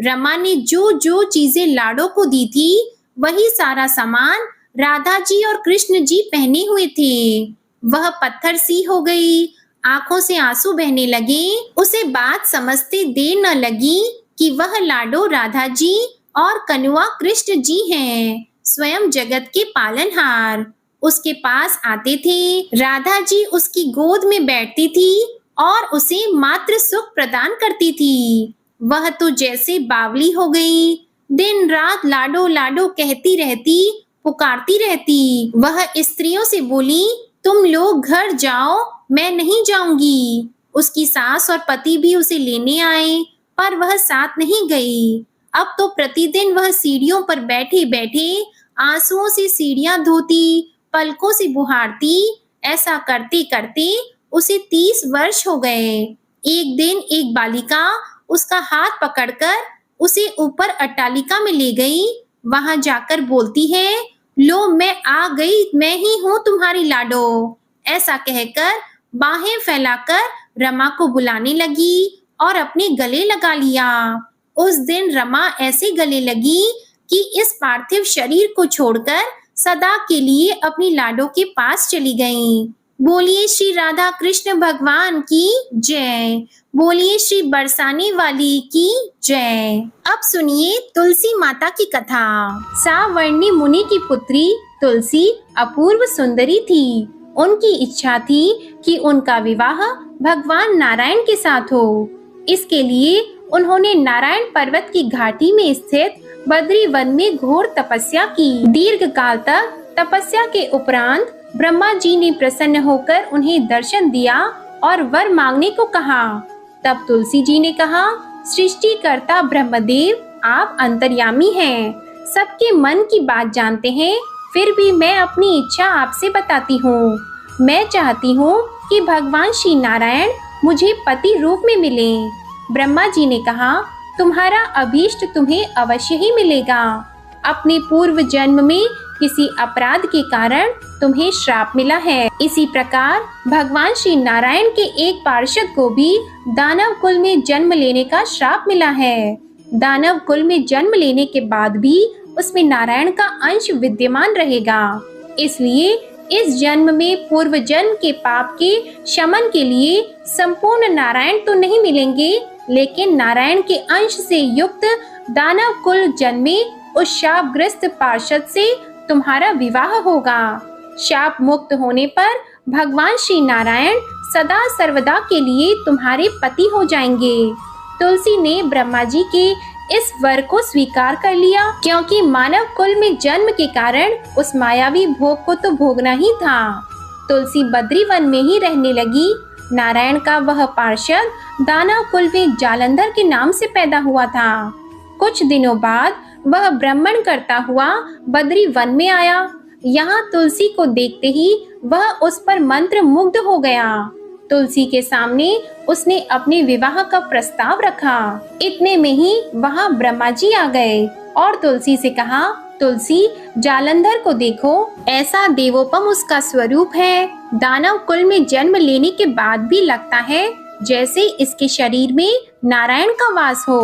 A: रमा ने जो जो चीजें लाडो को दी थी वही सारा सामान राधा जी और कृष्ण जी पहने हुए थे। वह पत्थर सी हो गई, आंखों से आंसू बहने लगे। उसे बात समझते देर न लगी कि वह लाडो राधा जी और कनुआ कृष्ण जी हैं, स्वयं जगत के पालनहार। उसके पास आते थे, राधा जी उसकी गोद में बैठती थी और उसे मात्र सुख प्रदान करती थी। वह तो जैसे बावली हो गई, दिन रात लाडो लाडो कहती रहती, पुकारती रहती। वह स्त्रियों से बोली, तुम लोग घर जाओ, मैं नहीं जाऊंगी। उसकी सास और पति भी उसे लेने आए, पर वह साथ नहीं गई। अब तो प्रतिदिन वह सीढ़ियों पर बैठे बैठे आंसुओं से सीढ़ियां धोती, पलकों से बुहारती। ऐसा करते करते उसे 30 वर्ष हो गए। एक दिन एक बालिका उसका हाथ पकड़कर उसे ऊपर अट्टालिका में ले गई। वहां जाकर बोलती है, लो मैं आ गई, मैं ही हूँ तुम्हारी लाडो। ऐसा कहकर बाहें फैलाकर रमा को बुलाने लगी और अपने गले लगा लिया। उस दिन रमा ऐसे गले लगी कि इस पार्थिव शरीर को छोड़कर सदा के लिए अपनी लाडो के पास चली गईं। बोलिए श्री राधा कृष्ण भगवान की जय। बोलिए श्री बरसाने वाली की जय। अब सुनिए तुलसी माता की कथा। सावर्णी मुनि की पुत्री तुलसी अपूर्व सुंदरी थी। उनकी इच्छा थी कि उनका विवाह भगवान नारायण के साथ हो। इसके लिए उन्होंने नारायण पर्वत की घाटी में स्थित बद्री वन में घोर तपस्या की। दीर्घ काल तक तपस्या के उपरांत ब्रह्मा जी ने प्रसन्न होकर उन्हें दर्शन दिया और वर मांगने को कहा। तब तुलसी जी ने कहा, सृष्टिकर्ता ब्रह्मदेव, आप अंतर्यामी हैं, सबके मन की बात जानते हैं, फिर भी मैं अपनी इच्छा आपसे बताती हूँ। मैं चाहती हूँ कि भगवान श्री नारायण मुझे पति रूप में मिले। ब्रह्मा जी ने कहा, तुम्हारा अभीष्ट तुम्हें अवश्य ही मिलेगा। अपने पूर्व जन्म में किसी अपराध के कारण तुम्हें श्राप मिला है। इसी प्रकार भगवान श्री नारायण के एक पार्षद को भी दानव कुल में जन्म लेने का श्राप मिला है। दानव कुल में जन्म लेने के बाद भी उसमें नारायण का अंश विद्यमान रहेगा। इसलिए इस जन्म में पूर्व जन्म के पाप के शमन के लिए संपूर्ण नारायण तो नहीं मिलेंगे, लेकिन नारायण के अंश से युक्त दानव कुल जन्मे उस शापग्रस्त पार्षद से तुम्हारा विवाह होगा। शाप मुक्त होने पर भगवान श्री नारायण सदा सर्वदा के लिए तुम्हारे पति हो जाएंगे। तुलसी ने ब्रह्मा जी के इस वर को स्वीकार कर लिया, क्योंकि मानव कुल में जन्म के कारण उस मायावी भोग को तो भोगना ही था। तुलसी बद्री वन में ही रहने लगी। नारायण का वह पार्षद दानव कुल में जालंधर के नाम से पैदा हुआ था। कुछ दिनों बाद वह ब्राह्मण करता हुआ बद्री वन में आया। यहाँ तुलसी को देखते ही वह उस पर मंत्र मुग्ध हो गया। तुलसी के सामने उसने अपने विवाह का प्रस्ताव रखा। इतने में ही वहाँ ब्रह्मा जी आ गए और तुलसी से कहा, तुलसी, जालंधर को देखो, ऐसा देवोपम उसका स्वरूप है। दानव कुल में जन्म लेने के बाद भी लगता है जैसे इसके शरीर में नारायण का वास हो।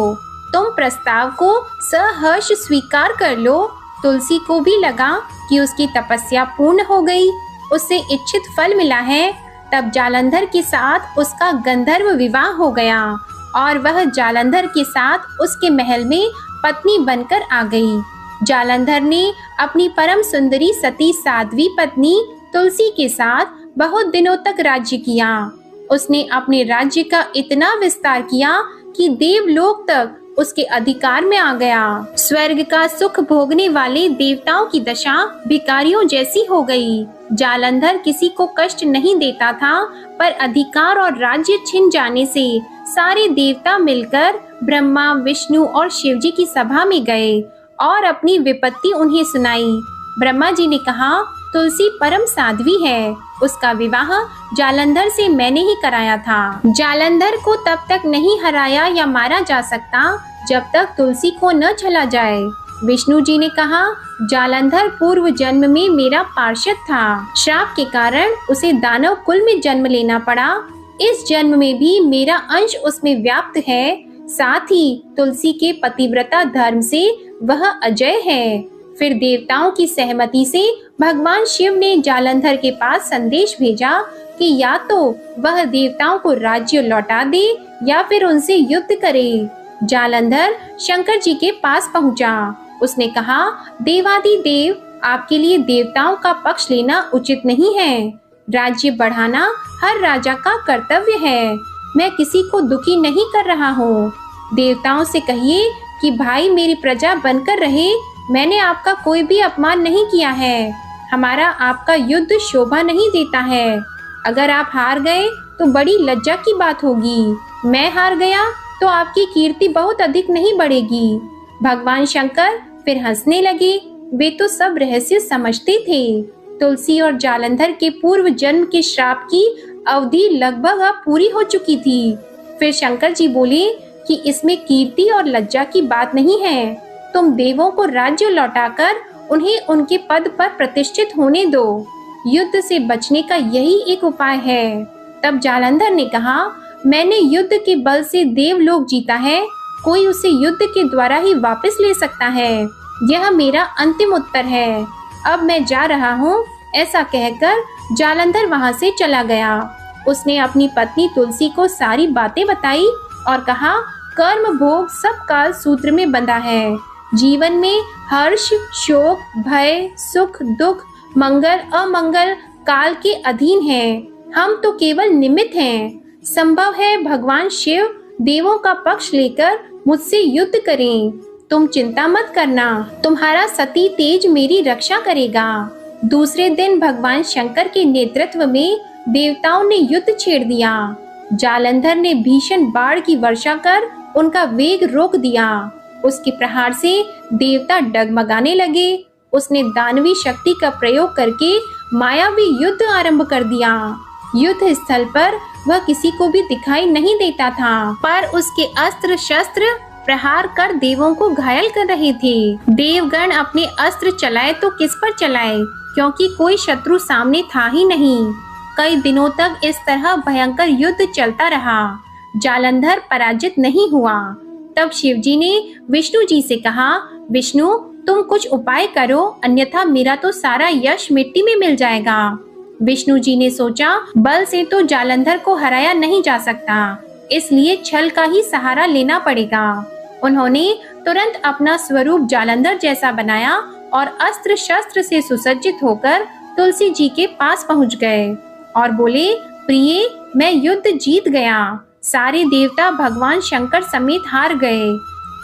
A: तुम प्रस्ताव को सहर्ष स्वीकार कर लो। तुलसी को भी लगा कि उसकी तपस्या पूर्ण हो गई, उससे इच्छित फल मिला है। तब जालंधर के साथ उसका गंधर्व विवाह हो गया और वह जालंधर के साथ उसके महल में पत्नी बनकर आ गई। जालंधर ने अपनी परम सुंदरी सती साध्वी पत्नी तुलसी के साथ बहुत दिनों तक राज्य किया। उसने अपने राज्य का इतना विस्तार किया कि देवलोक तक उसके अधिकार में आ गया। स्वर्ग का सुख भोगने वाले देवताओं की दशा भिखारियों जैसी हो गई। जालंधर किसी को कष्ट नहीं देता था, पर अधिकार और राज्य छिन जाने से सारे देवता मिलकर ब्रह्मा, विष्णु और शिव जी की सभा में गए और अपनी विपत्ति उन्हें सुनाई। ब्रह्मा जी ने कहा, तुलसी परम साध्वी है, उसका विवाह जालंधर से मैंने ही कराया था। जालंधर को तब तक नहीं हराया या मारा जा सकता जब तक तुलसी को न चला जाए। विष्णु जी ने कहा, जालंधर पूर्व जन्म में मेरा पार्षद था। श्राप के कारण उसे दानव कुल में जन्म लेना पड़ा। इस जन्म में भी मेरा अंश उसमें व्याप्त है। साथ ही तुलसी के पतिव्रता धर्म से वह अजय है। फिर देवताओं की सहमति से भगवान शिव ने जालंधर के पास संदेश भेजा कि या तो वह देवताओं को राज्य लौटा दे या फिर उनसे युद्ध करे। जालंधर शंकर जी के पास पहुंचा। उसने कहा, देवादिदेव, आपके लिए देवताओं का पक्ष लेना उचित नहीं है। राज्य बढ़ाना हर राजा का कर्तव्य है। मैं किसी को दुखी नहीं कर रहा हूँ। देवताओं से कहिए कि भाई मेरी प्रजा बनकर रहे। मैंने आपका कोई भी अपमान नहीं किया है। हमारा आपका युद्ध शोभा नहीं देता है। अगर आप हार गए तो बड़ी लज्जा की बात होगी। मैं हार गया तो आपकी कीर्ति बहुत अधिक नहीं बढ़ेगी। भगवान शंकर फिर हंसने लगे। वे तो सब रहस्य समझते थे। तुलसी और जालंधर के पूर्व जन्म के श्राप की अवधि लगभग अब पूरी हो चुकी थी। फिर शंकर जी बोले कि इसमें कीर्ति और लज्जा की बात नहीं है। तुम देवों को राज्य लौटाकर उन्हें उनके पद पर प्रतिष्ठित होने दो। युद्ध से बचने का यही एक उपाय है। तब जालंधर ने कहा, मैंने युद्ध के बल से देवलोक जीता है। कोई उसे युद्ध के द्वारा ही वापस ले सकता है। यह मेरा अंतिम उत्तर है। अब मैं जा रहा हूँ। ऐसा कहकर जालंधर वहाँ से चला गया। उसने अपनी पत्नी तुलसी को सारी बातें बताई और कहा, कर्म भोग सब काल सूत्र में बंधा है। जीवन में हर्ष, शोक, भय, सुख, दुख, मंगल, अमंगल काल के अधीन है। हम तो केवल निमित्त हैं। संभव है भगवान शिव देवों का पक्ष लेकर मुझसे युद्ध करें। तुम चिंता मत करना, तुम्हारा सती तेज मेरी रक्षा करेगा। दूसरे दिन भगवान शंकर के नेतृत्व में देवताओं ने युद्ध छेड़ दिया। जालंधर ने भीषण बाढ़ की वर्षा कर उनका वेग रोक दिया। उसके प्रहार से देवता डगमगाने लगे। उसने दानवी शक्ति का प्रयोग करके मायावी युद्ध आरंभ कर दिया। युद्ध स्थल पर वह किसी को भी दिखाई नहीं देता था, पर उसके अस्त्र शस्त्र प्रहार कर देवों को घायल कर रहे थे। देवगण अपने अस्त्र चलाए तो किस पर चलाए, क्योंकि कोई शत्रु सामने था ही नहीं। कई दिनों तक इस तरह भयंकर युद्ध चलता रहा। जालंधर पराजित नहीं हुआ। तब शिवजी ने विष्णु जी से कहा, विष्णु, तुम कुछ उपाय करो, अन्यथा मेरा तो सारा यश मिट्टी में मिल जाएगा। विष्णु जी ने सोचा, बल से तो जालंधर को हराया नहीं जा सकता, इसलिए छल का ही सहारा लेना पड़ेगा। उन्होंने तुरंत अपना स्वरूप जालंधर जैसा बनाया और अस्त्र शस्त्र से सुसज्जित होकर तुलसी जी के पास पहुंच गए और बोले, प्रिय, मैं युद्ध जीत गया। सारे देवता भगवान शंकर समेत हार गए।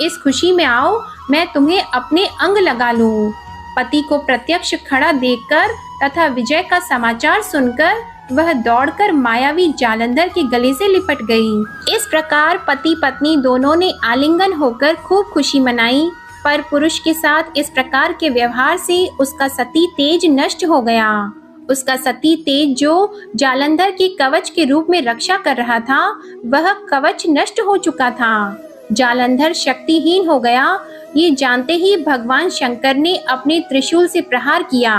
A: इस खुशी में आओ, मैं तुम्हें अपने अंग लगा लूं। पति को प्रत्यक्ष खड़ा देखकर तथा विजय का समाचार सुनकर वह दौड़कर मायावी जालंधर के गले से लिपट गई। इस प्रकार पति पत्नी दोनों ने आलिंगन होकर खूब खुशी मनाई। पर पुरुष के साथ इस प्रकार के व्यवहार से उसका सती तेज नष्ट हो गया। उसका सती तेज जो जालंधर के कवच के रूप में रक्षा कर रहा था, वह कवच नष्ट हो चुका था। जालंधर शक्तिहीन हो गया। ये जानते ही भगवान शंकर ने अपने त्रिशूल से प्रहार किया।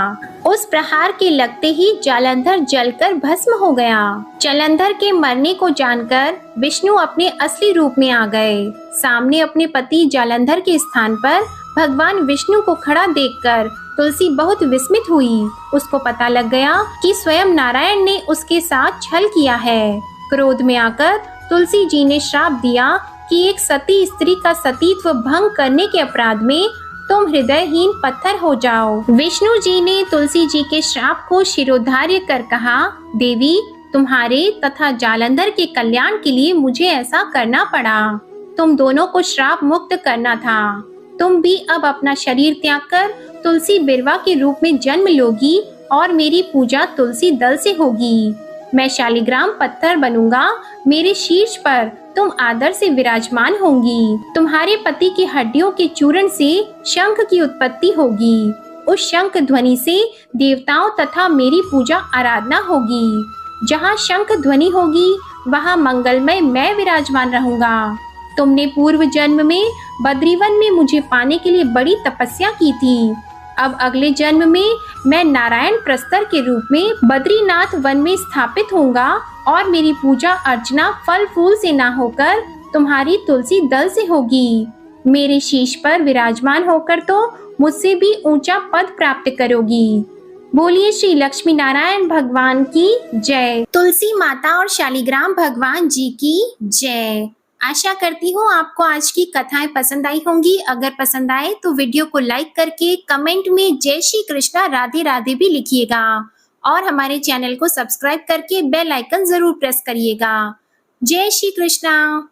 A: उस प्रहार के लगते ही जालंधर जलकर भस्म हो गया। जालंधर के मरने को जानकर विष्णु अपने असली रूप में आ गए। सामने अपने पति जालंधर के स्थान पर भगवान विष्णु को खड़ा देखकर तुलसी बहुत विस्मित हुई। उसको पता लग गया कि स्वयं नारायण ने उसके साथ छल किया है। क्रोध में आकर तुलसी जी ने श्राप दिया कि एक सती स्त्री का सतीत्व भंग करने के अपराध में तुम हृदयहीन पत्थर हो जाओ। विष्णु जी ने तुलसी जी के श्राप को शिरोधार्य कर कहा, देवी, तुम्हारे तथा जालंधर के कल्याण के लिए मुझे ऐसा करना पड़ा। तुम दोनों को श्राप मुक्त करना था। तुम भी अब अपना शरीर त्याग कर तुलसी बिरवा के रूप में जन्म लोगी और मेरी पूजा तुलसी दल से होगी। मैं शालिग्राम पत्थर बनूंगा। मेरे शीर्ष पर तुम आदर से विराजमान होंगी। तुम्हारे पति की हड्डियों के चूर्ण से शंख की उत्पत्ति होगी। उस शंख ध्वनि से देवताओं तथा मेरी पूजा आराधना होगी। जहाँ शंख ध्वनि होगी वहाँ मंगलमय मैं विराजमान रहूंगा। तुमने पूर्व जन्म में बद्रीवन में मुझे पाने के लिए बड़ी तपस्या की थी। अब अगले जन्म में मैं नारायण प्रस्तर के रूप में बद्रीनाथ वन में स्थापित होऊंगा और मेरी पूजा अर्चना फल फूल से ना होकर तुम्हारी तुलसी दल से होगी। मेरे शीश पर विराजमान होकर तो मुझसे भी ऊंचा पद प्राप्त करोगी। बोलिए श्री लक्ष्मी नारायण भगवान की जय। तुलसी माता और शालिग्राम भगवान जी की जय। आशा करती हूँ आपको आज की कथाएं पसंद आई होंगी। अगर पसंद आए तो वीडियो को लाइक करके कमेंट में जय श्री कृष्णा राधे राधे भी लिखिएगा और हमारे चैनल को सब्सक्राइब करके बेल आइकन जरूर प्रेस करिएगा। जय श्री कृष्णा।